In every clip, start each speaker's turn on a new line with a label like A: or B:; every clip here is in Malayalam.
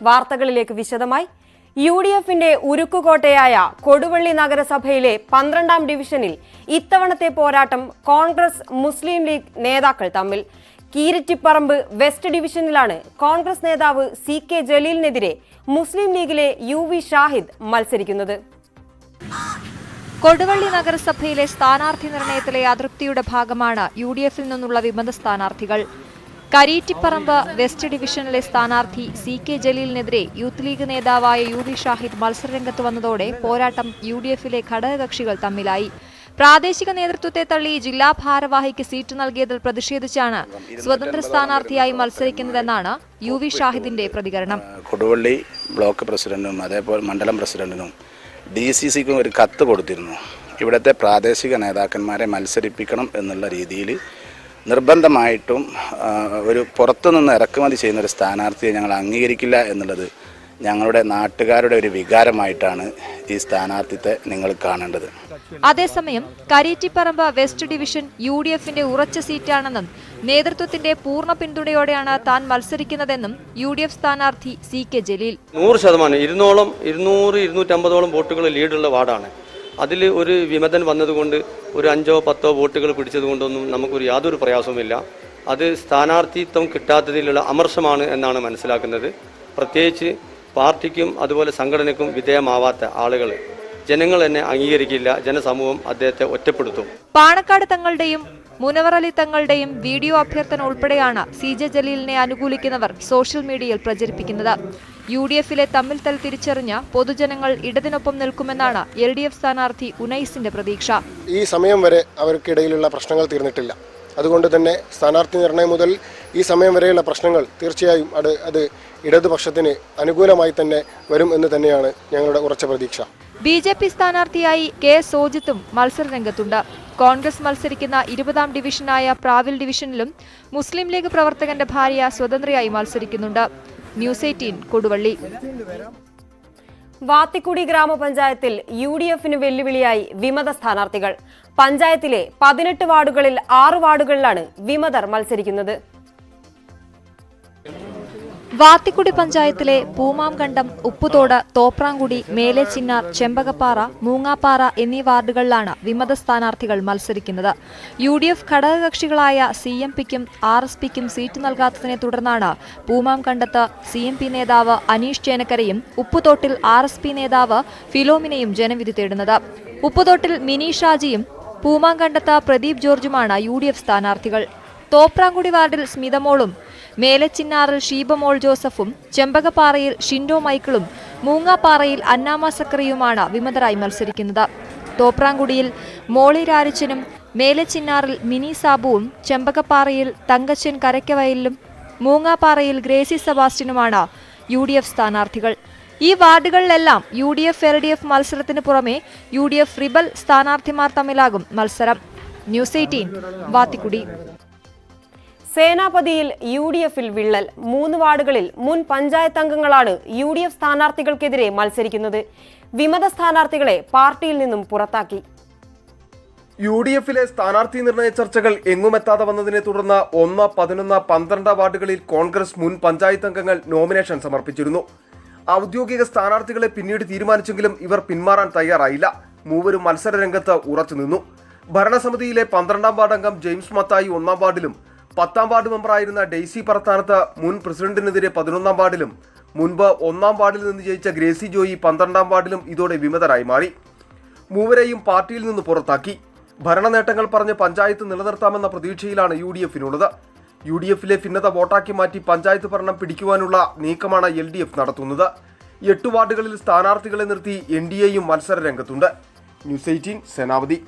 A: വാർത്തകളിലേക്ക് വിശദമായി. UDFന്റെ ഉരുക്കുകോട്ടയായ കൊടുവള്ളി നഗരസഭയിലെ 12ാം ഡിവിഷനിൽ ഇത്തവണത്തെ പോരാട്ടം കോൺഗ്രസ് മുസ്ലിം ലീഗ് നേതാക്കൾ തമ്മിൽ. കീരിറ്റിപ്പറമ്പ് വെസ്റ്റ് ഡിവിഷനിലാണ് കോൺഗ്രസ് നേതാവ് CK ജലീലിനെതിരെ മുസ്ലിം ലീഗിലെ UV ഷാഹിദ് മത്സരിക്കുന്നത്.
B: കൊടുവള്ളി നഗരസഭയിലെ സ്ഥാനാർത്ഥി നിർണയത്തിലെ അതൃപ്തിയുടെ ഭാഗമാണ് UDFിൽ നിന്നുള്ള വിമത സ്ഥാനാർത്ഥികൾ. കരീറ്റിപ്പറമ്പ് വെസ്റ്റ് ഡിവിഷനിലെ സ്ഥാനാർത്ഥി CK ജലീലിനെതിരെ യൂത്ത് ലീഗ് നേതാവായ UV ഷാഹിദ് മത്സരരംഗത്ത് വന്നതോടെ പോരാട്ടം UDFിലെ ഘടകകക്ഷികൾ തമ്മിലായി. പ്രാദേശിക നേതൃത്വത്തെ തള്ളി ജില്ലാ ഭാരവാഹിക്ക് സീറ്റ് നൽകിയതിൽ പ്രതിഷേധിച്ചാണ് സ്വതന്ത്ര സ്ഥാനാർത്ഥിയായി മത്സരിക്കുന്നതെന്നാണ് UV ഷാഹിദിന്റെ പ്രതികരണം.
C: കൊടുവള്ളി ബ്ലോക്ക് പ്രസിഡന്റിനും അതേപോലെ മണ്ഡലം പ്രസിഡന്റിനും DCCക്കും ഒരു കത്ത് കൊടുത്തിരുന്നു. ഇവിടുത്തെ പ്രാദേശിക നേതാക്കന്മാരെ മത്സരിപ്പിക്കണം എന്നുള്ള രീതിയിൽ നിർബന്ധമായിട്ടും ഒരു പുറത്തുനിന്ന് ഇറക്കുമതി ചെയ്യുന്ന ഒരു സ്ഥാനാർത്ഥിയെ ഞങ്ങൾ അംഗീകരിക്കില്ല എന്നുള്ളത് ഞങ്ങളുടെ നാട്ടുകാരുടെ ഒരു വികാരമായിട്ടാണ് ഈ സ്ഥാനാർത്ഥിത്തെ നിങ്ങൾ കാണേണ്ടത്.
B: അതേസമയം കരീറ്റിപ്പറമ്പ് വെസ്റ്റ് ഡിവിഷൻ UDFന്റെ ഉറച്ച സീറ്റാണെന്നും നേതൃത്വത്തിന്റെ പൂർണ്ണ പിന്തുണയോടെയാണ് താൻ മത്സരിക്കുന്നതെന്നും UDF സ്ഥാനാർത്ഥി CK ജലീൽ.
D: 100%, 200-250 വോട്ടുകൾ ലീഡുള്ള വാർഡാണ്. അതിൽ ഒരു വിമതൻ വന്നതുകൊണ്ട് ഒരു 5-10 വോട്ടുകൾ പിടിച്ചതുകൊണ്ടൊന്നും നമുക്കൊരു യാതൊരു പ്രയാസവുമില്ല. അത് സ്ഥാനാർത്ഥിത്വം കിട്ടാത്തതിലുള്ള അമർഷമാണ് എന്നാണ് മനസ്സിലാക്കുന്നത്. പ്രത്യേകിച്ച് പാർട്ടിക്കും അതുപോലെ സംഘടനയ്ക്കും വിധേയമാവാത്ത ആളുകൾ ജനങ്ങൾ എന്നെ അംഗീകരിക്കില്ല. ജനസമൂഹം അദ്ദേഹത്തെ ഒറ്റപ്പെടുത്തും.
B: പാണക്കാട് തങ്ങളുടെയും മുനവർ അലി തങ്ങളുടെയും വീഡിയോ അഭ്യർത്ഥന ഉൾപ്പെടെയാണ് CJ ജലീലിനെ അനുകൂലിക്കുന്നവർ സോഷ്യൽ മീഡിയയിൽ പ്രചരിപ്പിക്കുന്നത്. UDFിലെ തമ്മിൽ തൽ തിരിച്ചറിഞ്ഞ പൊതുജനങ്ങൾ ഇടതിനൊപ്പം നിൽക്കുമെന്നാണ് LDF സ്ഥാനാർത്ഥി ഉനൈസിന്റെ പ്രതീക്ഷ.
E: ഈ സമയം വരെ അവർക്കിടയിലുള്ള പ്രശ്നങ്ങൾ തീർന്നിട്ടില്ല. അതുകൊണ്ട് തന്നെ സ്ഥാനാർത്ഥി നിർണയം മുതൽ ഈ സമയം വരെയുള്ള പ്രശ്നങ്ങൾ തീർച്ചയായും അത് ഇടതുപക്ഷത്തിന് അനുകൂലമായി തന്നെ വരും എന്ന് തന്നെയാണ് ഞങ്ങളുടെ ഉറച്ച പ്രതീക്ഷ.
B: BJP സ്ഥാനാർത്ഥിയായി K സോജിത്തും മത്സരരംഗത്തുണ്ട്. കോൺഗ്രസ് മത്സരിക്കുന്ന 20ാം ഡിവിഷനായ പ്രാവിൽ ഡിവിഷനിലും മുസ്ലിം ലീഗ് പ്രവർത്തകന്റെ ഭാര്യ സ്വതന്ത്രയായി മത്സരിക്കുന്നുണ്ട്. ന്യൂസ് 18 കൊടുവള്ളി.
A: വാത്തിക്കുടി ഗ്രാമപഞ്ചായത്തിൽ UDFന് വെല്ലുവിളിയായി വിമത സ്ഥാനാർത്ഥികൾ. പഞ്ചായത്തിലെ 18 വാർഡുകളിൽ 6 വാർഡുകളിലാണ് വിമതർ മത്സരിക്കുന്നത്.
B: വാത്തിക്കുടി പഞ്ചായത്തിലെ പൂമാംകണ്ടം, ഉപ്പുതോട്, തോപ്രാംകുടി, മേലെച്ചിന്നാർ, ചെമ്പകപ്പാറ, മൂങ്ങാപ്പാറ എന്നീ വാർഡുകളിലാണ് വിമത സ്ഥാനാർത്ഥികൾ മത്സരിക്കുന്നത്. UDF ഘടകകക്ഷികളായ CMPക്കും RSPക്കും സീറ്റ് നൽകാത്തതിനെ തുടർന്നാണ് പൂമാംകണ്ടത്ത് CMP നേതാവ് അനീഷ് ചേനക്കരയും ഉപ്പുതോട്ടിൽ RSP നേതാവ് ഫിലോമിനയും ജനവിധി തേടുന്നത്. ഉപ്പുതോട്ടിൽ മിനി ഷാജിയും പൂമാംകണ്ടത്ത് പ്രദീപ് ജോർജുമാണ് UDF സ്ഥാനാർത്ഥികൾ. തോപ്രാംകുടി വാർഡിൽ സ്മിതമോളും, മേലെച്ചിന്നാറിൽ ഷീബമോൾ ജോസഫും, ചെമ്പകപ്പാറയിൽ ഷിൻഡോ മൈക്കിളും, മൂങ്ങാപ്പാറയിൽ അന്നാമ സക്കറിയുമാണ് വിമതരായി മത്സരിക്കുന്നത്. തോപ്രാംകുടിയിൽ മോളി രാരിച്ചനും, മേലെച്ചിന്നാറിൽ മിനി സാബുവും, ചെമ്പകപ്പാറയിൽ തങ്കച്ചൻ കരയ്ക്കവയലിലും, മൂങ്ങാപ്പാറയിൽ ഗ്രേസി സെബാസ്റ്റ്യനുമാണ് UDF സ്ഥാനാർത്ഥികൾ. ഈ വാർഡുകളിലെല്ലാം UDF LDF മത്സരത്തിന് പുറമെ UDF റിബൽ സ്ഥാനാർത്ഥിമാർ തമ്മിലാകും മത്സരം. ന്യൂസ് 18 വാത്തിക്കുടി.
A: സേനാപതിയിൽ UDFിൽ വിള്ളൽ. 3 വാർഡുകളിൽ മുൻ പഞ്ചായത്ത് അംഗങ്ങളാണ് UDF സ്ഥാനാർത്ഥികൾക്കെതിരെ മത്സരിക്കുന്നത്. വിമത സ്ഥാനാർത്ഥികളെ പാർട്ടിയിൽ നിന്നും പുറത്താക്കി.
F: UDFിലെ സ്ഥാനാർത്ഥി നിർണയ ചർച്ചകൾ എങ്ങുമെത്താതെ വന്നതിനെ തുടർന്ന് 1, 11, 12 വാർഡുകളിൽ കോൺഗ്രസ് മുൻ പഞ്ചായത്ത് അംഗങ്ങൾ നോമിനേഷൻ സമർപ്പിച്ചിരുന്നു. ഔദ്യോഗിക സ്ഥാനാർത്ഥികളെ പിന്നീട് തീരുമാനിച്ചെങ്കിലും ഇവർ പിന്മാറാൻ തയ്യാറായില്ല. മൂവരും മത്സരരംഗത്ത് ഉറച്ചുനിന്നു. ഭരണസമിതിയിലെ 12ാം വാർഡ് അംഗം ജെയിംസ് മത്തായി 1ാം വാർഡിലും 10ാം വാർഡ് മെമ്പറായിരുന്ന ഡെയ്സി പറത്താനത്ത് മുൻ പ്രസിഡന്റിനെതിരെ 11ാം വാർഡിലും മുൻപ് 1ാം വാർഡിൽ നിന്ന് ജയിച്ച ഗ്രേസി ജോയി 12ാം വാർഡിലും ഇതോടെ വിമതരായി മാറി. മൂവരെയും പാർട്ടിയിൽ നിന്ന് പുറത്താക്കി. ഭരണ നേട്ടങ്ങൾ പറഞ്ഞ് പഞ്ചായത്ത് നിലനിർത്താമെന്ന പ്രതീക്ഷയിലാണ് UDFിനുള്ളത്. UDFിലെ ഭിന്നത വോട്ടാക്കി മാറ്റി പഞ്ചായത്ത് ഭരണം പിടിക്കുവാനുള്ള നീക്കമാണ് LDF നടത്തുന്നത്. 8 വാർഡുകളിൽ സ്ഥാനാർത്ഥികളെ നിർത്തി NDAയും മത്സരരംഗത്തുണ്ട്. ന്യൂസ് 18 സേനാപതി.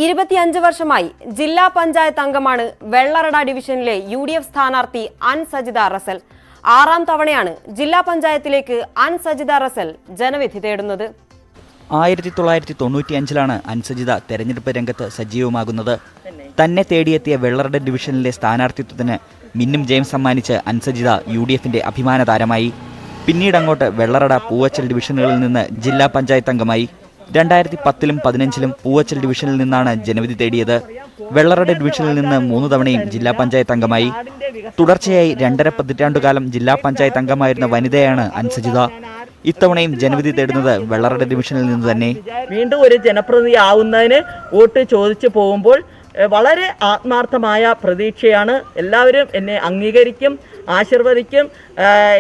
A: 25 വർഷമായി ജില്ലാ പഞ്ചായത്ത് അംഗമാണ് വെള്ളറട ഡിവിഷനിലെ UDF സ്ഥാനാർത്ഥി അൻസജിദ റസൽ. 6ാം തവണയാണ് ജില്ലാ പഞ്ചായത്തിലേക്ക് അൻസജിദ റസൽ ജനവിധി തേടുന്നത്.
G: 1995-ലാണ് അൻസജിദ തെരഞ്ഞെടുപ്പ് രംഗത്ത് സജീവമാകുന്നത്. തന്നെ തേടിയെത്തിയ വെള്ളറട ഡിവിഷനിലെ സ്ഥാനാർത്ഥിത്വത്തിന് മിന്നും ജയം സമ്മാനിച്ച് അൻസജിദ UDFിന്റെ അഭിമാന താരമായി. പിന്നീട് അങ്ങോട്ട് വെള്ളറട, പൂവച്ചൽ ഡിവിഷനുകളിൽ നിന്ന് ജില്ലാ പഞ്ചായത്ത് അംഗമായി. 2010-ലും 15-ലും പൂവച്ചൽ ഡിവിഷനിൽ നിന്നാണ് ജനവിധി തേടിയത്. വെള്ളറട ഡിവിഷനിൽ നിന്ന് 3 തവണയും ജില്ലാ പഞ്ചായത്ത് അംഗമായി. തുടർച്ചയായി 2.5 പതിറ്റാണ്ടുകാലം ജില്ലാ പഞ്ചായത്ത് അംഗമായിരുന്ന വനിതയാണ് അൻസജിത. ഇത്തവണയും ജനവിധി തേടുന്നത് വെള്ളറട ഡിവിഷനിൽ നിന്ന് തന്നെ.
H: വീണ്ടും ഒരു ജനപ്രതിനിധി ആവുന്നതിന് വോട്ട് ചോദിച്ചു പോകുമ്പോൾ വളരെ ആത്മാർത്ഥമായ പ്രതീക്ഷയാണ്. എല്ലാവരും എന്നെ അംഗീകരിക്കും, ആശീർവദിക്കും,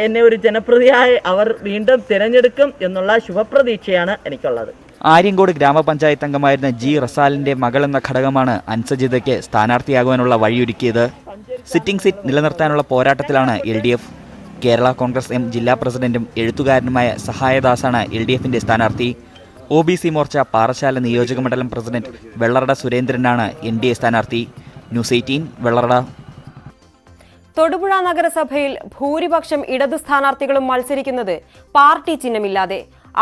H: എന്നെ ഒരു ജനപ്രതിനിധിയായി അവർ വീണ്ടും തിരഞ്ഞെടുക്കും എന്നുള്ള ശുഭപ്രതീക്ഷയാണ് എനിക്കുള്ളത്.
G: ആര്യങ്കോട് ഗ്രാമപഞ്ചായത്ത് അംഗമായിരുന്ന ജി റസാലിന്റെ മകളെന്ന ഘടകമാണ് അൻസജിതയ്ക്ക് സ്ഥാനാർത്ഥിയാകുവാനുള്ള വഴിയൊരുക്കിയത്. സിറ്റിംഗ് സീറ്റ് നിലനിർത്താനുള്ള പോരാട്ടത്തിലാണ് LDF. കേരള കോൺഗ്രസ് എം ജില്ലാ പ്രസിഡന്റും എഴുത്തുകാരനുമായ സഹായദാസാണ് LDFന്റെ സ്ഥാനാർത്ഥി. OBC മോർച്ച പാറശാല നിയോജക മണ്ഡലം പ്രസിഡന്റ് വെള്ളറട സുരേന്ദ്രനാണ് NDA സ്ഥാനാർത്ഥി. ന്യൂസ് 18 വെള്ളറട.
A: തൊടുപുഴ നഗരസഭയിൽ ഭൂരിപക്ഷം ഇടതു സ്ഥാനാർത്ഥികളും മത്സരിക്കുന്നത് പാർട്ടി ചിഹ്നമില്ലാതെ.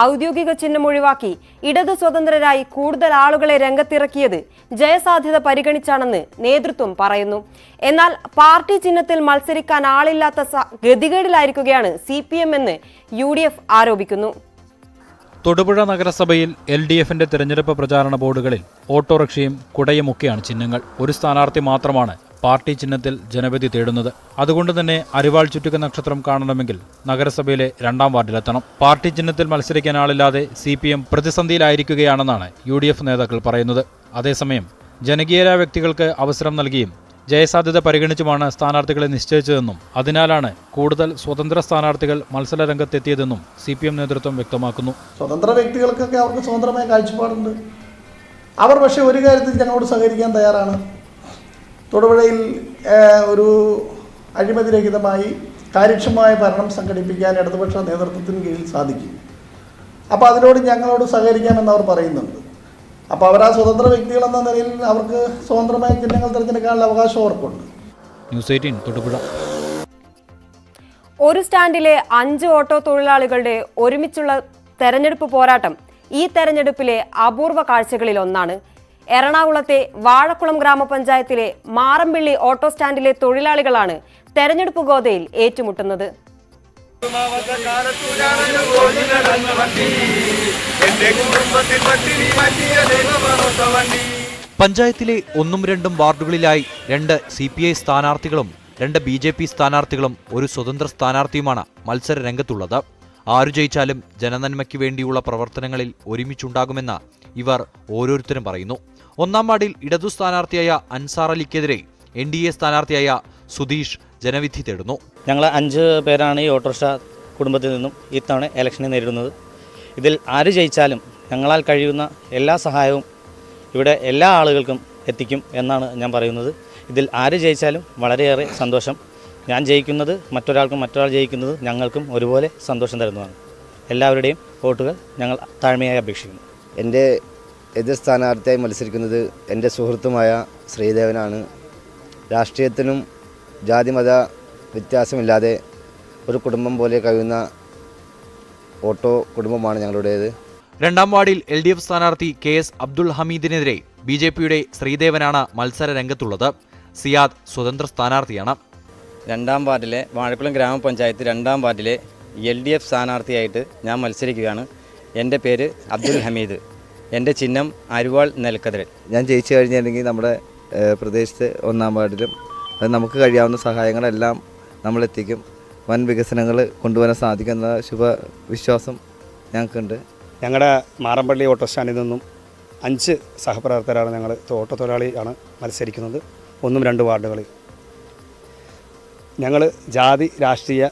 A: ഔദ്യോഗിക ചിഹ്നം ഒഴിവാക്കി ഇടതു സ്വതന്ത്രരായി കൂടുതൽ ആളുകളെ രംഗത്തിറക്കിയത് ജയസാധ്യത പരിഗണിച്ചാണെന്ന് നേതൃത്വം പറയുന്നു. എന്നാൽ പാർട്ടി ചിഹ്നത്തിൽ മത്സരിക്കാൻ ആളില്ലാത്ത ഗതികേടിലായിരിക്കുകയാണ് CPM എന്ന് UDF ആരോപിക്കുന്നു.
I: തൊടുപുഴ നഗരസഭയിൽ LDFന്റെ തെരഞ്ഞെടുപ്പ് പ്രചാരണ ബോർഡുകളിൽ ഓട്ടോറിക്ഷയും കുടയുമൊക്കെയാണ് ചിഹ്നങ്ങൾ. ഒരു സ്ഥാനാർത്ഥി മാത്രമാണ് പാർട്ടി ചിഹ്നത്തിൽ ജനവിധി തേടുന്നത്. അതുകൊണ്ട് തന്നെ അരിവാൾ ചുറ്റുക നക്ഷത്രം കാണണമെങ്കിൽ നഗരസഭയിലെ 2-ാം വാർഡിലെത്തണം. പാർട്ടി ചിഹ്നത്തിൽ മത്സരിക്കാൻ ആളില്ലാതെ CPM പ്രതിസന്ധിയിലായിരിക്കുകയാണെന്നാണ് UDF നേതാക്കൾ പറയുന്നത്. അതേസമയം ജനകീയരായ വ്യക്തികൾക്ക് അവസരം നൽകിയും ജയസാധ്യത പരിഗണിച്ചുമാണ് സ്ഥാനാർത്ഥികളെ നിശ്ചയിച്ചതെന്നും അതിനാലാണ് കൂടുതൽ സ്വതന്ത്ര സ്ഥാനാർത്ഥികൾ മത്സര രംഗത്തെത്തിയതെന്നും CPM നേതൃത്വം വ്യക്തമാക്കുന്നു.
J: സ്വതന്ത്ര വ്യക്തികൾക്കൊക്കെ അവർക്ക് സ്വതന്ത്രമായ കാഴ്ചപ്പാടുണ്ട്. അവർ പക്ഷേ ഒരു കാര്യത്തിൽ ഞങ്ങളോട് സഹകരിക്കാൻ തയ്യാറാണ്. തൊടുപുഴയിൽ ഒരു അഴിമതിരഹിതമായി കാര്യക്ഷമമായ ഭരണം സംഘടിപ്പിക്കാൻ ഇടതുപക്ഷ നേതൃത്വത്തിന് കീഴിൽ സാധിക്കും. അപ്പോൾ അതിനോട് ഞങ്ങളോട് സഹകരിക്കാമെന്ന് അവർ പറയുന്നുണ്ട്. അപ്പോൾ അവർ ആ സ്വതന്ത്ര വ്യക്തികൾ എന്ന നിലയിൽ അവർക്ക് സ്വതന്ത്രമായ ചിഹ്നങ്ങൾ തിരഞ്ഞെടുക്കാനുള്ള അവകാശം അവർക്കുണ്ട്.
I: ന്യൂസ് 18 തൊടുപുഴ.
A: ഒരു സ്റ്റാൻഡിലെ 5 ഓട്ടോ തൊഴിലാളികളുടെ ഒരുമിച്ചുള്ള തെരഞ്ഞെടുപ്പ് പോരാട്ടം ഈ തെരഞ്ഞെടുപ്പിലെ അപൂർവ കാഴ്ചകളിൽ ഒന്നാണ്. എറണാകുളത്തെ വാഴക്കുളം ഗ്രാമപഞ്ചായത്തിലെ മാറമ്പിള്ളി ഓട്ടോ സ്റ്റാൻഡിലെ തൊഴിലാളികളാണ് തെരഞ്ഞെടുപ്പ് ഗോതയിൽ ഏറ്റുമുട്ടുന്നത്.
K: പഞ്ചായത്തിലെ 1-2 വാർഡുകളിലായി 2 CPI സ്ഥാനാർത്ഥികളും 2 BJP സ്ഥാനാർത്ഥികളും ഒരു സ്വതന്ത്ര സ്ഥാനാർത്ഥിയുമാണ് മത്സര രംഗത്തുള്ളത്. ആരു ജയിച്ചാലും ജനനന്മയ്ക്ക് വേണ്ടിയുള്ള പ്രവർത്തനങ്ങളിൽ ഒരുമിച്ചുണ്ടാകുമെന്ന് ഇവർ ഓരോരുത്തരും പറയുന്നു. 1-ാം വാർഡിൽ ഇടതു സ്ഥാനാർത്ഥിയായ അൻസാർ അലിക്കെതിരെ NDA സ്ഥാനാർത്ഥിയായ സുധീഷ് ജനവിധി തേടുന്നു.
L: ഞങ്ങൾ 5 പേരാണ് ഈ ഓട്ടോറിക്ഷ കുടുംബത്തിൽ നിന്നും ഇത്തവണ ഇലക്ഷനെ നേരിടുന്നത്. ഇതിൽ ആര് ജയിച്ചാലും ഞങ്ങളാൽ കഴിയുന്ന എല്ലാ സഹായവും ഇവിടെ എല്ലാ ആളുകൾക്കും എത്തിക്കും എന്നാണ് ഞാൻ പറയുന്നത്. ഇതിൽ ആര് ജയിച്ചാലും വളരെയേറെ സന്തോഷം. ഞാൻ ജയിക്കുന്നത് മറ്റൊരാൾ ജയിക്കുന്നത് ഞങ്ങൾക്കും ഒരുപോലെ സന്തോഷം തരുന്നതാണ്. എല്ലാവരുടെയും വോട്ടുകൾ ഞങ്ങൾ താഴ്മയായി അപേക്ഷിക്കുന്നു.
M: എൻ്റെ എതിർ സ്ഥാനാർത്ഥിയായി മത്സരിക്കുന്നത് എൻ്റെ സുഹൃത്തുമായ ശ്രീദേവനാണ്. രാഷ്ട്രീയത്തിനും ജാതിമത വ്യത്യാസമില്ലാതെ ഒരു കുടുംബം പോലെ കഴിയുന്ന ഓട്ടോ കുടുംബമാണ് ഞങ്ങളുടേത്.
K: 2-ാം വാർഡിൽ LDF സ്ഥാനാർത്ഥി KS അബ്ദുൾ ഹമീദിനെതിരെ BJPയുടെ ശ്രീദേവനാണ് മത്സര രംഗത്തുള്ളത്. സിയാദ് സ്വതന്ത്ര സ്ഥാനാർത്ഥിയാണ്.
L: 2-ാം വാർഡിലെ വാഴക്കുളം ഗ്രാമപഞ്ചായത്ത് 2-ാം വാർഡിലെ LDF സ്ഥാനാർത്ഥിയായിട്ട് ഞാൻ മത്സരിക്കുകയാണ്. എൻ്റെ പേര് അബ്ദുൽ ഹമീദ്. എൻ്റെ ചിഹ്നം അരിവാൾ നെൽക്കതിരൻ.
M: ഞാൻ ജയിച്ചു കഴിഞ്ഞിട്ടുണ്ടെങ്കിൽ നമ്മുടെ പ്രദേശത്ത് 1-ാം വാർഡിലും നമുക്ക് കഴിയാവുന്ന സഹായങ്ങളെല്ലാം നമ്മളെത്തിക്കും. വൻ വികസനങ്ങൾ കൊണ്ടുവരാൻ സാധിക്കുന്ന ശുഭവിശ്വാസം ഞങ്ങൾക്കുണ്ട്.
N: ഞങ്ങളുടെ മാറമ്പള്ളി ഓട്ടോ സ്റ്റാൻഡിൽ നിന്നും 5 സഹപ്രവർത്തകരാണ്. ഞങ്ങൾ ഓട്ടോ തൊഴിലാളിയാണ് മത്സരിക്കുന്നത് 1-2 വാർഡുകളിൽ. ഞങ്ങൾ ജാതി രാഷ്ട്രീയ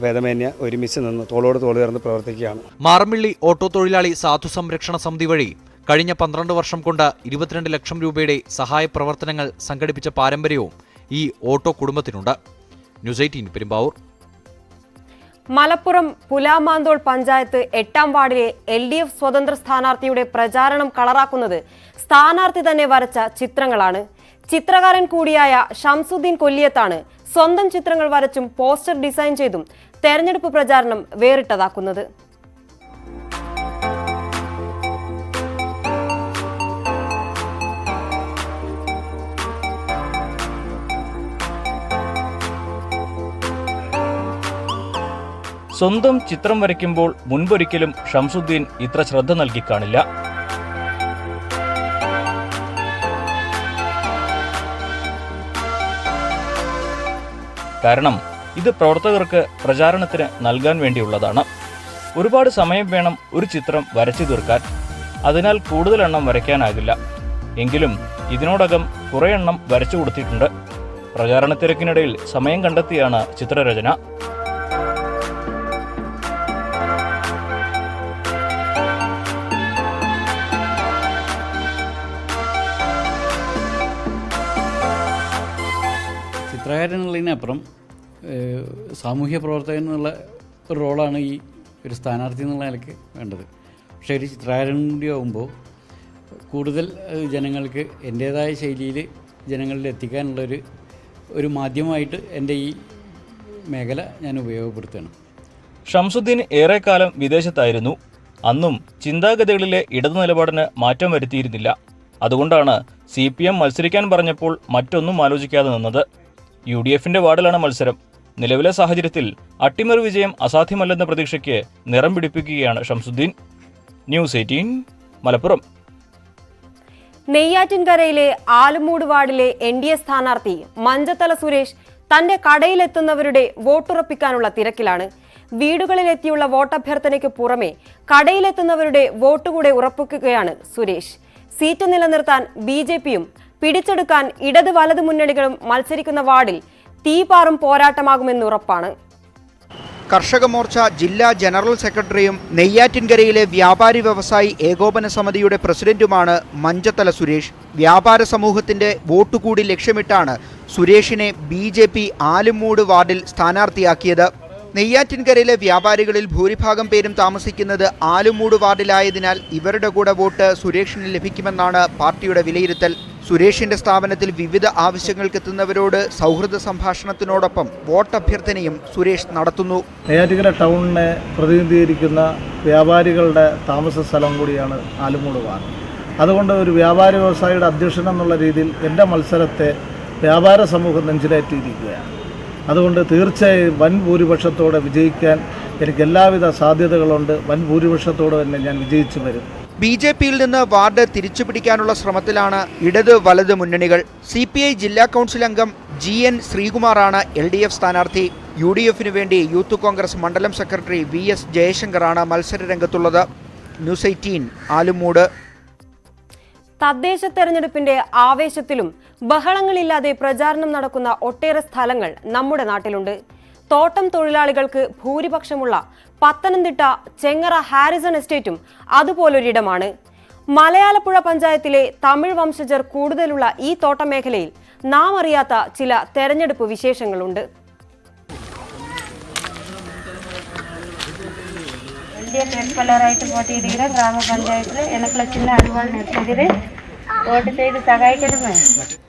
N: ഭേദമന്യേ ഒരുമിച്ച് നിന്ന് തോളോട് തോൾ ചേർന്ന് പ്രവർത്തിക്കുകയാണ്.
K: മാറമ്പിള്ളി ഓട്ടോ തൊഴിലാളി സാധു സംരക്ഷണ സമിതി വഴി കഴിഞ്ഞ 12 വർഷം കൊണ്ട് 22 ലക്ഷം രൂപയുടെ സഹായ പ്രവർത്തനങ്ങൾ സംഘടിപ്പിച്ച പാരമ്പര്യവും ഈ ഓട്ടോ കുടുംബത്തിനുണ്ട്. ന്യൂസ് 18 പെരുമ്പാവൂർ.
A: മലപ്പുറം പുലാമാന്തോൾ പഞ്ചായത്ത് 8-ാം വാർഡിലെ LDF സ്വതന്ത്ര സ്ഥാനാർത്ഥിയുടെ പ്രചാരണം കളറാക്കുന്നത് സ്ഥാനാർത്ഥി തന്നെ വരച്ച ചിത്രങ്ങളാണ്. ചിത്രകാരൻ കൂടിയായ ഷംസുദ്ദീൻ കൊല്ലിയത്താണ് സ്വന്തം ചിത്രങ്ങൾ വരച്ചും പോസ്റ്റർ ഡിസൈൻ ചെയ്തും തെരഞ്ഞെടുപ്പ് പ്രചാരണം വേറിട്ടതാക്കുന്നത്.
O: സ്വന്തം ചിത്രം വരയ്ക്കുമ്പോൾ മുൻപൊരിക്കലും ഷംസുദ്ദീൻ ഇത്ര ശ്രദ്ധ നൽകി കാണില്ല. കാരണം ഇത് പ്രവർത്തകർക്ക് പ്രചാരണത്തിന് നൽകാൻ വേണ്ടിയുള്ളതാണ്. ഒരുപാട് സമയം വേണം ഒരു ചിത്രം വരച്ചു തീർക്കാൻ. അതിനാൽ കൂടുതൽ എണ്ണം വരയ്ക്കാനാകില്ല. എങ്കിലും ഇതിനോടകം കുറേ എണ്ണം വരച്ചു കൊടുത്തിട്ടുണ്ട്. പ്രചാരണ തിരക്കിനിടയിൽ സമയം കണ്ടെത്തിയാണ് ചിത്രരചന.
P: ചിത്രകാരൻ എന്നുള്ളതിനപ്പുറം സാമൂഹ്യ പ്രവർത്തകൻ എന്നുള്ള ഒരു റോളാണ് ഈ ഒരു സ്ഥാനാർത്ഥി എന്നുള്ള നിലയ്ക്ക് വേണ്ടത്. പക്ഷേ ഒരു ചിത്രകാരൻ കൂടി ആകുമ്പോൾ കൂടുതൽ ജനങ്ങൾക്ക് എൻ്റേതായ ശൈലിയിൽ ജനങ്ങളിൽ എത്തിക്കാനുള്ളൊരു മാധ്യമമായിട്ട് എൻ്റെ ഈ മേഖല ഞാൻ ഉപയോഗപ്പെടുത്തുകയാണ്.
O: ഷംസുദ്ദീൻ ഏറെക്കാലം വിദേശത്തായിരുന്നു. അന്നും ചിന്താഗതികളിലെ ഇടതു നിലപാടിന് മാറ്റം വരുത്തിയിരുന്നില്ല. അതുകൊണ്ടാണ് CPM മത്സരിക്കാൻ പറഞ്ഞപ്പോൾ മറ്റൊന്നും ആലോചിക്കാതെ നിന്നത്. UDFന്റെ വാർഡിലാണ് മത്സരം. നിലവിലെ സാഹചര്യത്തിൽ അട്ടിമറി വിജയം അസാധ്യമല്ലെന്ന പ്രതീക്ഷയ്ക്ക് നിറം പിടിപ്പിക്കുകയാണ് ഷംസുദ്ദീൻ. ന്യൂസ് 18 മലപ്പുറം.
A: നെയ്യാറ്റിൻകരയിലെ ആലുമൂട് വാർഡിലെ NDA സ്ഥാനാർത്ഥി മഞ്ചത്തല സുരേഷ് തന്റെ കടയിലെത്തുന്നവരുടെ വോട്ടുറപ്പിക്കാനുള്ള തിരക്കിലാണ്. വീടുകളിലെത്തിയുള്ള വോട്ടഭ്യർത്ഥനയ്ക്ക് പുറമെ കടയിലെത്തുന്നവരുടെ വോട്ടുകൂടെ ഉറപ്പിക്കുകയാണ് സുരേഷ്. സീറ്റ് നിലനിർത്താൻ BJPയും പിടിച്ചെടുക്കാൻ ഇടത് വലത് മുന്നണികളും മത്സരിക്കുന്ന വാർഡിൽ തീപാറും പോരാട്ടമാകുമെന്നുറപ്പാണ്.
Q: കർഷക മോർച്ച ജില്ലാ ജനറൽ സെക്രട്ടറിയും നെയ്യാറ്റിൻകരയിലെ വ്യാപാരി വ്യവസായി ഏകോപന സമിതിയുടെ പ്രസിഡന്റുമാണ് മഞ്ചത്തല സുരേഷ്. വ്യാപാര സമൂഹത്തിന്റെ വോട്ടുകൂടി ലക്ഷ്യമിട്ടാണ് സുരേഷിനെ BJP ആലുമൂട് വാർഡിൽ സ്ഥാനാർത്ഥിയാക്കിയത്. നെയ്യാറ്റിൻകരയിലെ വ്യാപാരികളിൽ ഭൂരിഭാഗം പേരും താമസിക്കുന്നത് ആലുമൂട് വാർഡിലായതിനാൽ ഇവരുടെ കൂടെ വോട്ട് സുരേഷിന് ലഭിക്കുമെന്നാണ് പാർട്ടിയുടെ വിലയിരുത്തൽ. സുരേഷിന്റെ സ്ഥാപനത്തിൽ വിവിധ ആവശ്യങ്ങൾക്കെത്തുന്നവരോട് സൗഹൃദ സംഭാഷണത്തിനോടൊപ്പം വോട്ടഭ്യർത്ഥനയും സുരേഷ് നടത്തുന്നു.
J: നെയ്യാറ്റിൻകര ടൗണിനെ പ്രതിനിധീകരിക്കുന്ന വ്യാപാരികളുടെ താമസ സ്ഥലം കൂടിയാണ് ആലുമൂട് വാർഡ്. അതുകൊണ്ട് ഒരു വ്യാപാരി വ്യവസായിയുടെ അധ്യക്ഷൻ എന്നുള്ള രീതിയിൽ എൻ്റെ മത്സരത്തെ വ്യാപാര സമൂഹം നെഞ്ചിലേറ്റിയിരിക്കുകയാണ്. അതുകൊണ്ട് തീർച്ചയായും വൻ ഭൂരിപക്ഷത്തോടെ വിജയിക്കാൻ എനിക്ക് എല്ലാവിധ സാധ്യതകളുണ്ട്. വൻ ഭൂരിപക്ഷത്തോടെ തന്നെ ഞാൻ വിജയിച്ചു വരും.
Q: BJPയിൽ നിന്ന് വാർഡ് തിരിച്ചുപിടിക്കാനുള്ള ശ്രമത്തിലാണ് ഇടത് വലത് മുന്നണികൾ. CPI ജില്ലാ കൗൺസിൽ അംഗം GN ശ്രീകുമാറാണ് LDF സ്ഥാനാർത്ഥി. UDFിനു വേണ്ടി യൂത്ത് കോൺഗ്രസ് മണ്ഡലം സെക്രട്ടറി VS ജയശങ്കറാണ് മത്സര രംഗത്തുള്ളത്. ന്യൂസ് 18 ആലുമൂട്.
A: തദ്ദേശ തെരഞ്ഞെടുപ്പിന്റെ ആവേശത്തിലും ബഹളങ്ങളില്ലാതെ പ്രചാരണം നടക്കുന്ന ഒട്ടേറെ സ്ഥലങ്ങൾ നമ്മുടെ നാട്ടിലുണ്ട്. തോട്ടം തൊഴിലാളികൾക്ക് ഭൂരിപക്ഷമുള്ള പത്തനംതിട്ട ചെങ്ങറ ഹാരിസൺ എസ്റ്റേറ്റും അതുപോലൊരിടമാണ്. മലയാലപ്പുഴ പഞ്ചായത്തിലെ തമിഴ് വംശജർ കൂടുതലുള്ള ഈ തോട്ടമേഖലയിൽ നാം അറിയാത്ത ചില തെരഞ്ഞെടുപ്പ് വിശേഷങ്ങളുണ്ട്.
R: വേട്പാളരായിട്ട് പോട്ടിയിടുകിற ഗ്രാമപഞ്ചായത്തിൽ എനിക്കുള്ള ചിന്ന അനുഭവം നിർത്തിയത് വോട്ട് ചെയ്ത് സഹായിക്കണമേ.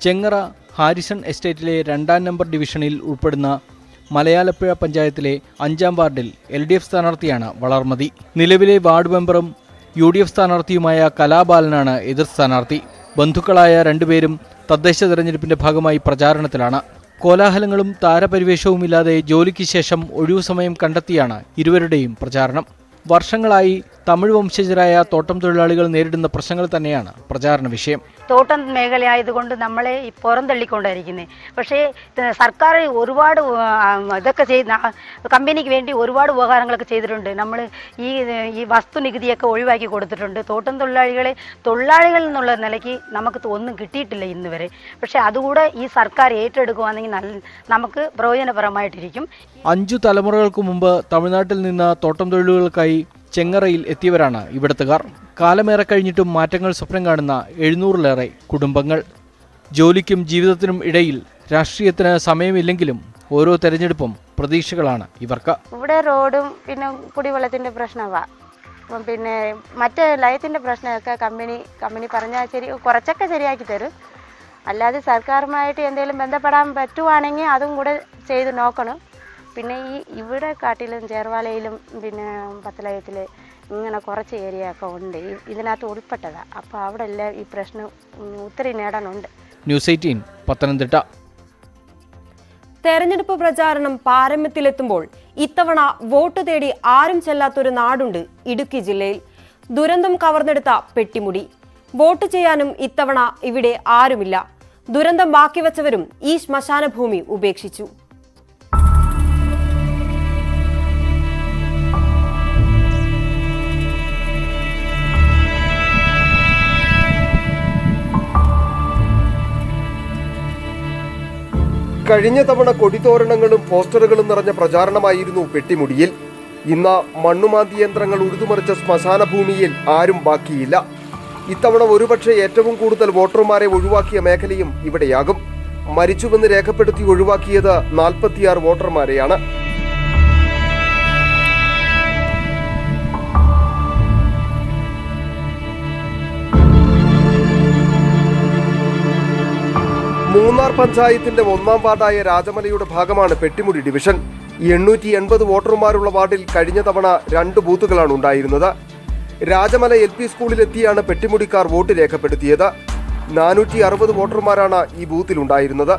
I: ചെങ്ങറ ഹാരിസൺ എസ്റ്റേറ്റിലെ 2ാം നമ്പർ ഡിവിഷനിൽ ഉൾപ്പെടുന്ന മലയാലപ്പുഴ പഞ്ചായത്തിലെ 5ാം വാർഡിൽ LDF സ്ഥാനാർത്ഥിയാണ് വളർമതി. നിലവിലെ വാർഡ് മെമ്പറും UDF സ്ഥാനാർത്ഥിയുമായ കലാബാലനാണ് എതിർ സ്ഥാനാർത്ഥി. ബന്ധുക്കളായ രണ്ടുപേരും തദ്ദേശ തെരഞ്ഞെടുപ്പിന്റെ ഭാഗമായി പ്രചാരണത്തിലാണ്. കോലാഹലങ്ങളും താരപരിവേഷവുമില്ലാതെ ജോലിക്ക് ശേഷം ഒഴിവു സമയം കണ്ടെത്തിയാണ് ഇരുവരുടെയും പ്രചാരണം. വർഷങ്ങളായി തമിഴ് വംശജരായ തോട്ടം തൊഴിലാളികൾ നേരിടുന്ന പ്രശ്നങ്ങൾ തന്നെയാണ് പ്രചാരണ വിഷയം.
R: തോട്ടം മേഖലയായതുകൊണ്ട് നമ്മളെ പുറന്തള്ളിക്കൊണ്ടായിരിക്കുന്നത്. പക്ഷേ സർക്കാർ ഒരുപാട് ഇതൊക്കെ ചെയ്ത് കമ്പനിക്ക് വേണ്ടി ഒരുപാട് ഉപകാരങ്ങളൊക്കെ ചെയ്തിട്ടുണ്ട്. നമ്മൾ ഈ വസ്തു നികുതിയൊക്കെ ഒഴിവാക്കി കൊടുത്തിട്ടുണ്ട്. തോട്ടം തൊഴിലാളികൾ എന്നുള്ള നിലയ്ക്ക് നമുക്ക് ഒന്നും കിട്ടിയിട്ടില്ല ഇന്ന് വരെ. പക്ഷേ അതുകൂടെ ഈ സർക്കാർ ഏറ്റെടുക്കുകയാണെങ്കിൽ നമുക്ക് പ്രയോജനപരമായിട്ടിരിക്കും.
I: 5 തലമുറകൾക്ക് മുമ്പ് തമിഴ്നാട്ടിൽ നിന്ന് തോട്ടം തൊഴിലുകൾക്കായി ചെങ്ങറയിൽ എത്തിയവരാണ് ഇവിടത്തുകാർ. കാലമേറെ കഴിഞ്ഞിട്ടും മാറ്റങ്ങൾ സ്വപ്നം കാണുന്ന 700-ലേറെ കുടുംബങ്ങൾ. ജോലിക്കും ജീവിതത്തിനും ഇടയിൽ രാഷ്ട്രീയത്തിന് സമയമില്ലെങ്കിലും ഓരോ തെരഞ്ഞെടുപ്പും പ്രതീക്ഷകളാണ് ഇവർക്ക്.
R: ഇവിടെ റോഡും പിന്നെ കുടിവെള്ളത്തിൻ്റെ പ്രശ്നമാണ്. പിന്നെ മറ്റേ ലയത്തിൻ്റെ പ്രശ്നമൊക്കെ കമ്പനി പറഞ്ഞാൽ കുറച്ചൊക്കെ ശരിയാക്കി തരും. അല്ലാതെ സർക്കാരുമായിട്ട് എന്തെങ്കിലും ബന്ധപ്പെടാൻ പറ്റുവാണെങ്കിൽ അതും കൂടെ ചെയ്ത് നോക്കണം. പിന്നെ ഇവിടെ കാട്ടിലും ചേർവാലയിലും പിന്നെ പത്തലയത്തിൽ ഇങ്ങനെ കുറച്ച് ഏരിയ ഒക്കെ ഉണ്ട് ഇതിനകത്ത് ഉൾപ്പെട്ടതാണ്. അപ്പോൾ അവിടെ എല്ലാം ഈ പ്രശ്നം ഒത്തിരി നേടാനുണ്ട്.
I: ന്യൂസ് 18 പത്തനംതിട്ട.
A: തെരഞ്ഞെടുപ്പ് പ്രചാരണം പാരമ്യത്തിലെത്തുമ്പോൾ ഇത്തവണ വോട്ട് തേടി ആരും ചെല്ലാത്തൊരു നാടുണ്ട് ഇടുക്കി ജില്ലയിൽ. ദുരന്തം കവർന്നെടുത്ത പെട്ടിമുടി. വോട്ട് ചെയ്യാനും ഇത്തവണ ഇവിടെ ആരുമില്ല. ദുരന്തം ബാക്കിവച്ചവരും ഈ ശ്മശാന ഭൂമി ഉപേക്ഷിച്ചു.
F: കഴിഞ്ഞ തവണ കൊടിതോരണങ്ങളും പോസ്റ്ററുകളും നിറഞ്ഞ പ്രചാരണമായിരുന്നു പെട്ടിമുടിയിൽ. ഇന്ന് മണ്ണുമാന്തി യന്ത്രങ്ങൾ ഉഴുതുമറിച്ച ശ്മശാന ഭൂമിയിൽ ആരും ബാക്കിയില്ല. ഇത്തവണ ഒരുപക്ഷെ ഏറ്റവും കൂടുതൽ വോട്ടർമാരെ ഒഴിവാക്കിയ മേഖലയും ഇവിടെയാകും. മരിച്ചുവെന്ന് രേഖപ്പെടുത്തി ഒഴിവാക്കിയത് 46 വോട്ടർമാരെയാണ്. മൂന്നാർ പഞ്ചായത്തിന്റെ 1-ാം വാർഡായ രാജമലയുടെ ഭാഗമാണ് പെട്ടിമുടി ഡിവിഷൻ. 880 വോട്ടർമാരുള്ള വാർഡിൽ കഴിഞ്ഞ തവണ 2 ബൂത്തുകളാണ് ഉണ്ടായിരുന്നത്. രാജമല LP സ്കൂളിലെത്തിയാണ് പെട്ടിമുടിക്കാർ വോട്ട് രേഖപ്പെടുത്തിയത്. 460 വോട്ടർമാരാണ് ഈ ബൂത്തിലുണ്ടായിരുന്നത്.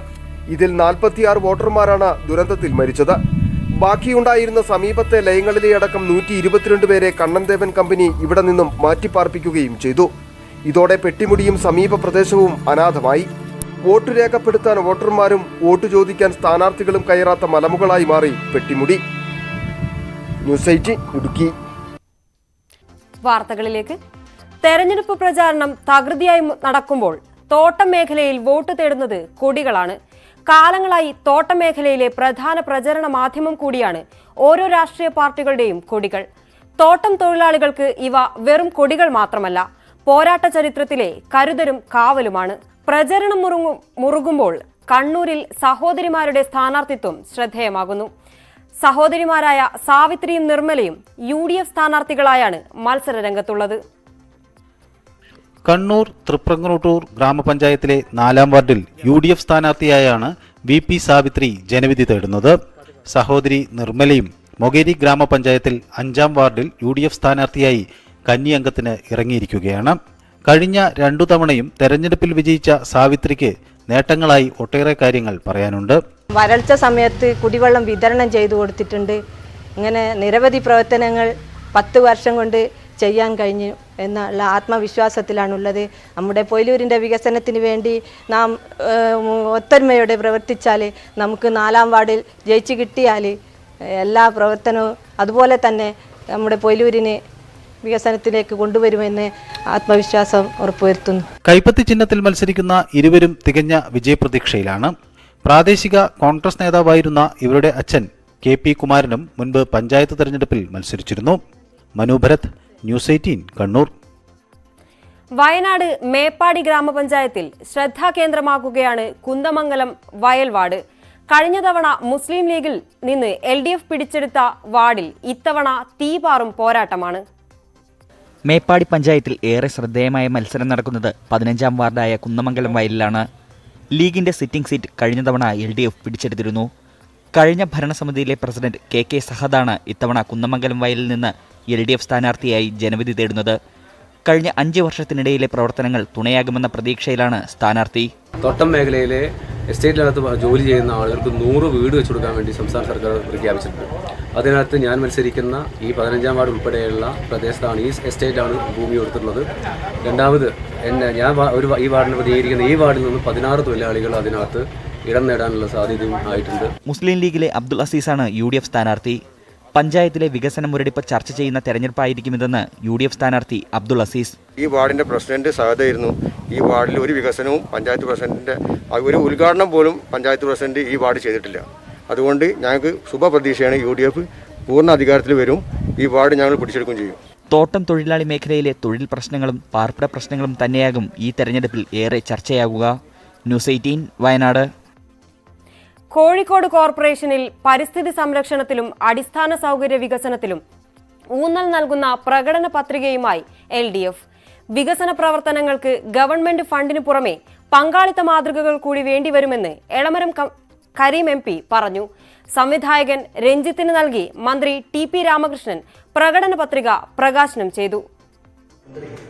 F: ഇതിൽ 46 വോട്ടർമാരാണ് ദുരന്തത്തിൽ മരിച്ചത്. ബാക്കിയുണ്ടായിരുന്ന സമീപത്തെ ലയങ്ങളിലെ അടക്കം 122 പേരെ കണ്ണൻദേവൻ കമ്പനി ഇവിടെ നിന്നും മാറ്റിപ്പാർപ്പിക്കുകയും ചെയ്തു. ഇതോടെ പെട്ടിമുടിയും സമീപ പ്രദേശവും അനാഥമായി. വോട്ട് രേഖപ്പെടുത്താൻ വോട്ടർമാരും വോട്ട് ചോദിക്കാൻ സ്ഥാനാർത്ഥികളും കയറാത്ത മലമുകളായി മാറി പെട്ടിമുടി. ന്യൂസ് 8 ഇടുക്കി.
A: വാർത്തകളിലേക്ക്. തെരഞ്ഞെടുപ്പ് പ്രചാരണം തകൃതിയായി നടക്കുമ്പോൾ തോട്ടം മേഖലയിൽ വോട്ട് തേടുന്നത് കൊടികളാണ്. കാലങ്ങളായി തോട്ടം മേഖലയിലെ പ്രധാന പ്രചരണ മാധ്യമം കൂടിയാണ് ഓരോ രാഷ്ട്രീയ പാർട്ടികളുടെയും കൊടികൾ. തോട്ടം തൊഴിലാളികൾക്ക് ഇവ വെറും കൊടികൾ മാത്രമല്ല, പോരാട്ട ചരിത്രത്തിലെ കരുതലും കാവലുമാണ്. പ്രചരണം മുറുകുമ്പോൾ കണ്ണൂരിൽ സഹോദരിമാരുടെ സ്ഥാനാർത്ഥിത്വം ശ്രദ്ധേയമാകുന്നു. സഹോദരിമാരായ സാവിത്രിയും നിർമ്മലയും UDF സ്ഥാനാർത്ഥികളായാണ് മത്സര രംഗത്തുള്ളത്.
S: കണ്ണൂർ തൃപ്രങ്ങോട്ടൂർ ഗ്രാമപഞ്ചായത്തിലെ 4-ാം വാർഡിൽ UDF സ്ഥാനാർത്ഥിയായാണ് VP സാവിത്രി ജനവിധി തേടുന്നത്. സഹോദരി നിർമ്മലയും മൊകേരി ഗ്രാമപഞ്ചായത്തിൽ 5-ാം വാർഡിൽ UDF സ്ഥാനാർത്ഥിയായി കന്നി അംഗത്തിന് ഇറങ്ങിയിരിക്കുകയാണ്. കഴിഞ്ഞ 2 തവണയും തെരഞ്ഞെടുപ്പിൽ വിജയിച്ച സാവിത്രിക്ക് നേട്ടങ്ങളായി ഒട്ടേറെ കാര്യങ്ങൾ പറയാനുണ്ട്.
T: വരൾച്ച സമയത്ത് കുടിവെള്ളം വിതരണം ചെയ്തു കൊടുത്തിട്ടുണ്ട്. ഇങ്ങനെ നിരവധി പ്രവർത്തനങ്ങൾ 10 വർഷം കൊണ്ട് ചെയ്യാൻ കഴിഞ്ഞു എന്നുള്ള ആത്മവിശ്വാസത്തിലാണുള്ളത്. നമ്മുടെ പൊയിലൂരിൻ്റെ വികസനത്തിന് വേണ്ടി നാം ഒത്തൊരുമയോടെ പ്രവർത്തിച്ചാൽ നമുക്ക് 4-ാം വാർഡിൽ ജയിച്ചു കിട്ടിയാൽ എല്ലാ പ്രവർത്തനവും അതുപോലെ തന്നെ നമ്മുടെ പൊയിലൂരിനെ വികസനത്തിലേക്ക് കൊണ്ടുവരുമെന്ന് ആത്മവിശ്വാസം ഉറപ്പുവരുത്തുന്നു.
S: കൈപ്പത്തി ചിഹ്നത്തിൽ മത്സരിക്കുന്ന ഇരുവരും തികഞ്ഞ വിജയപ്രതീക്ഷയിലാണ്. പ്രാദേശിക കോൺഗ്രസ് നേതാവായിരുന്ന ഇവരുടെ അച്ഛൻ KP കുമാരനും മുൻപ് പഞ്ചായത്ത് തെരഞ്ഞെടുപ്പിൽ മത്സരിച്ചിരുന്നു. മനു ഭരത്, ന്യൂസ് 18 കണ്ണൂർ.
A: വയനാട് മേപ്പാടി ഗ്രാമപഞ്ചായത്തിൽ ശ്രദ്ധാകേന്ദ്രമാക്കുകയാണ് കുന്ദമംഗലം വയൽവാർഡ്. കഴിഞ്ഞ തവണ മുസ്ലിം ലീഗിൽ നിന്ന് LDF പിടിച്ചെടുത്ത വാർഡിൽ ഇത്തവണ തീപാറും പോരാട്ടമാണ്.
G: മേപ്പാടി പഞ്ചായത്തിൽ ഏറെ ശ്രദ്ധേയമായ മത്സരം നടക്കുന്നത് 15-ാം വാർഡായ കുന്നമംഗലം വയലിലാണ്. ലീഗിന്റെ സിറ്റിംഗ് സീറ്റ് കഴിഞ്ഞ തവണ LDF പിടിച്ചെടുത്തിരുന്നു. കഴിഞ്ഞ ഭരണസമിതിയിലെ പ്രസിഡന്റ് KK സഹദാണ് ഇത്തവണ കുന്നമംഗലം വയലിൽ നിന്ന് LDF സ്ഥാനാർത്ഥിയായി ജനവിധി തേടുന്നത്. കഴിഞ്ഞ 5 വർഷത്തിനിടയിലെ പ്രവർത്തനങ്ങൾ തുണയാകുമെന്ന പ്രതീക്ഷയിലാണ് സ്ഥാനാർത്ഥി.
U: തോട്ടം മേഖലയിലെ എസ്റ്റേറ്റിനകത്ത് ജോലി ചെയ്യുന്ന ആളുകൾക്ക് 100 വീട് വെച്ചു കൊടുക്കാൻ വേണ്ടി സംസ്ഥാന സർക്കാർ പ്രഖ്യാപിച്ചിട്ടുണ്ട്. അതിനകത്ത് ഞാൻ മത്സരിക്കുന്ന ഈ 15-ാം വാർഡ് ഉൾപ്പെടെയുള്ള പ്രദേശത്താണ്, ഈ എസ്റ്റേറ്റാണ് ഭൂമി കൊടുത്തിട്ടുള്ളത്. രണ്ടാമത് ഞാൻ ഈ വാർഡിനെ പ്രതികരിക്കുന്ന ഈ വാർഡിൽ നിന്ന് 16 തൊഴിലാളികൾ അതിനകത്ത് ഇടം നേടാനുള്ള സാധ്യതയും ആയിട്ടുണ്ട്.
G: മുസ്ലിം ലീഗിലെ അബ്ദുൾ അസീസാണ് UDF സ്ഥാനാർത്ഥി. പഞ്ചായത്തിലെ വികസന മുരടിപ്പ് ചർച്ച ചെയ്യുന്ന തെരഞ്ഞെടുപ്പായിരിക്കുമിതെന്ന് UDF സ്ഥാനാർത്ഥി അബ്ദുൾ അസീസ്.
V: ഈ വാർഡിന്റെ പ്രസിഡന്റ് സഹദായിരുന്നു. ഈ വാർഡിൽ ഒരു വികസനവും പഞ്ചായത്ത് പ്രസിഡന്റിന്റെ ഒരു ഉദ്ഘാടനം പോലും പഞ്ചായത്ത് പ്രസിഡന്റ് ഈ വാർഡ് ചെയ്തിട്ടില്ല. അതുകൊണ്ട് ഞങ്ങൾക്ക് ശുഭപ്രതീക്ഷയാണ് UDF പൂർണ്ണ അധികാരത്തിൽ വരും. ഈ വാർഡ് ഞങ്ങൾ പിടിച്ചെടുക്കുകയും ചെയ്യും.
G: തോട്ടം തൊഴിലാളി മേഖലയിലെ തൊഴിൽ പ്രശ്നങ്ങളും പാർപ്പിട പ്രശ്നങ്ങളും തന്നെയാകും ഈ തെരഞ്ഞെടുപ്പിൽ ഏറെ ചർച്ചയാകുക. ന്യൂസ് 18 വയനാട്.
A: കോഴിക്കോട് കോർപ്പറേഷനിൽ പരിസ്ഥിതി സംരക്ഷണത്തിലും അടിസ്ഥാന സൗകര്യ വികസനത്തിലും ഊന്നൽ നൽകുന്ന പ്രകടന പത്രികയുമായി LDF. വികസന പ്രവർത്തനങ്ങൾക്ക് ഗവൺമെന്റ് ഫണ്ടിന് പുറമെ പങ്കാളിത്ത മാതൃകകൾ കൂടി വേണ്ടിവരുമെന്ന് എളമരം കരീം MP പറഞ്ഞു. സംവിധായകൻ രഞ്ജിത്തിന് നൽകി മന്ത്രി TP രാമകൃഷ്ണൻ പ്രകടന പത്രിക പ്രകാശനം ചെയ്തു.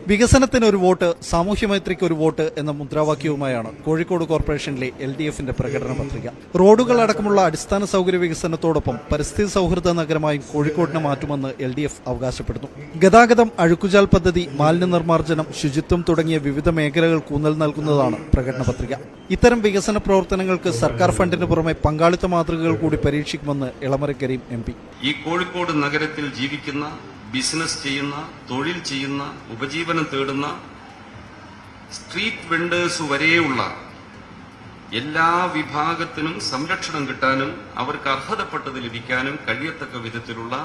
C: വികസനത്തിന് ഒരു വോട്ട്, സാമൂഹ്യമൈത്രിക്ക് ഒരു വോട്ട് എന്ന മുദ്രാവാക്യവുമായാണ് കോഴിക്കോട് കോർപ്പറേഷനിലെ LDFന്റെ പ്രകടന പത്രിക. റോഡുകളടക്കമുള്ള അടിസ്ഥാന സൗകര്യ വികസനത്തോടൊപ്പം പരിസ്ഥിതി സൗഹൃദ നഗരമായും കോഴിക്കോടിനെ മാറ്റുമെന്ന് LDF അവകാശപ്പെടുന്നു. ഗതാഗതം, അഴുക്കുചാൽ പദ്ധതി, മാലിന്യ നിർമ്മാർജ്ജനം, ശുചിത്വം തുടങ്ങിയ വിവിധ മേഖലകൾക്ക് ഊന്നൽ നൽകുന്നതാണ് പ്രകടന പത്രിക. ഇത്തരം വികസന പ്രവർത്തനങ്ങൾക്ക് സർക്കാർ ഫണ്ടിന് പുറമെ പങ്കാളിത്ത മാതൃകകൾ കൂടി പരീക്ഷിക്കുമെന്ന് ഇളമറി കരീം MP.
D: ഈ കോഴിക്കോട് നഗരത്തിൽ ജീവിക്കുന്ന, ബിസിനസ് ചെയ്യുന്ന, തൊഴിൽ ചെയ്യുന്ന, ഉപജീവനം തേടുന്ന സ്ട്രീറ്റ് വെണ്ടേഴ്സ് വരെയുള്ള എല്ലാ വിഭാഗത്തിനും സംരക്ഷണം കിട്ടാനും അവർക്ക് അർഹതപ്പെട്ടത് ലഭിക്കാനും കഴിയത്തക്ക വിധത്തിലുള്ള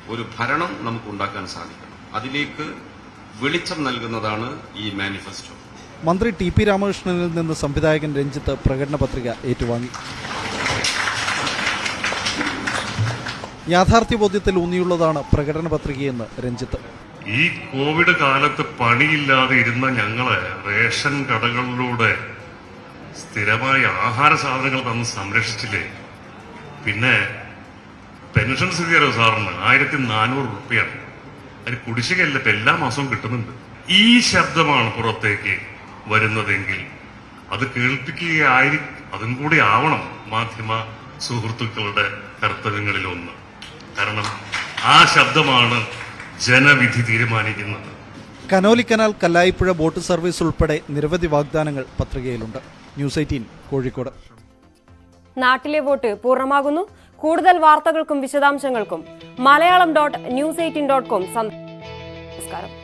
D: ഒരു ഭരണം നമുക്കുണ്ടാക്കാൻ സാധിക്കണം. അതിലേക്ക് വെളിച്ചം നൽകുന്നതാണ് ഈ മാനിഫെസ്റ്റോ.
C: മന്ത്രി TP രാമകൃഷ്ണനിൽ നിന്ന് സംവിധായകൻ രഞ്ജിത്ത് പ്രകടന പത്രിക ഏറ്റുവാങ്ങി. യാഥാർത്ഥ്യബോധ്യത്തിൽ ഊന്നിയുള്ളതാണ് പ്രകടന പത്രികയെന്ന് രഞ്ജിത്ത്.
W: ഈ കോവിഡ് കാലത്ത് പണിയില്ലാതെ ഇരുന്ന ഞങ്ങളെ റേഷൻ കടകളിലൂടെ സ്ഥിരമായി ആഹാര സാധനങ്ങൾ തന്ന് സംരക്ഷിച്ചില്ലേ? പിന്നെ പെൻഷൻ സ്ഥിതിയാലോ സാറിന് 1400 രൂപയാണ്. അതിന് കുടിശ്ശികയല്ല, എല്ലാ മാസവും കിട്ടുന്നുണ്ട്. ഈ ശബ്ദമാണ് പുറത്തേക്ക് വരുന്നതെങ്കിൽ അത് അതും കൂടി ആവണം മാധ്യമ സുഹൃത്തുക്കളുടെ കർത്തവ്യങ്ങളിലൊന്ന്. കാരണം ആ ശബ്ദമാണ് ജനവിധി തീരുമാനിക്കുന്നത്.
C: Connolly canal, Kallayipuzha boat service ഉൾപ്പെടെ നിരവധി വാഗ്ദാനങ്ങൾ പത്രികയിലുണ്ട്. ന്യൂസ് 18 കോഴിക്കോട്.
A: നാട്ടിലെ വോട്ട് പൂർണ്ണമാകുന്നു. കൂടുതൽ വാർത്തകൾക്കും വിശദാംശങ്ങൾക്കും Malayalam.news18.com. നമസ്കാരം.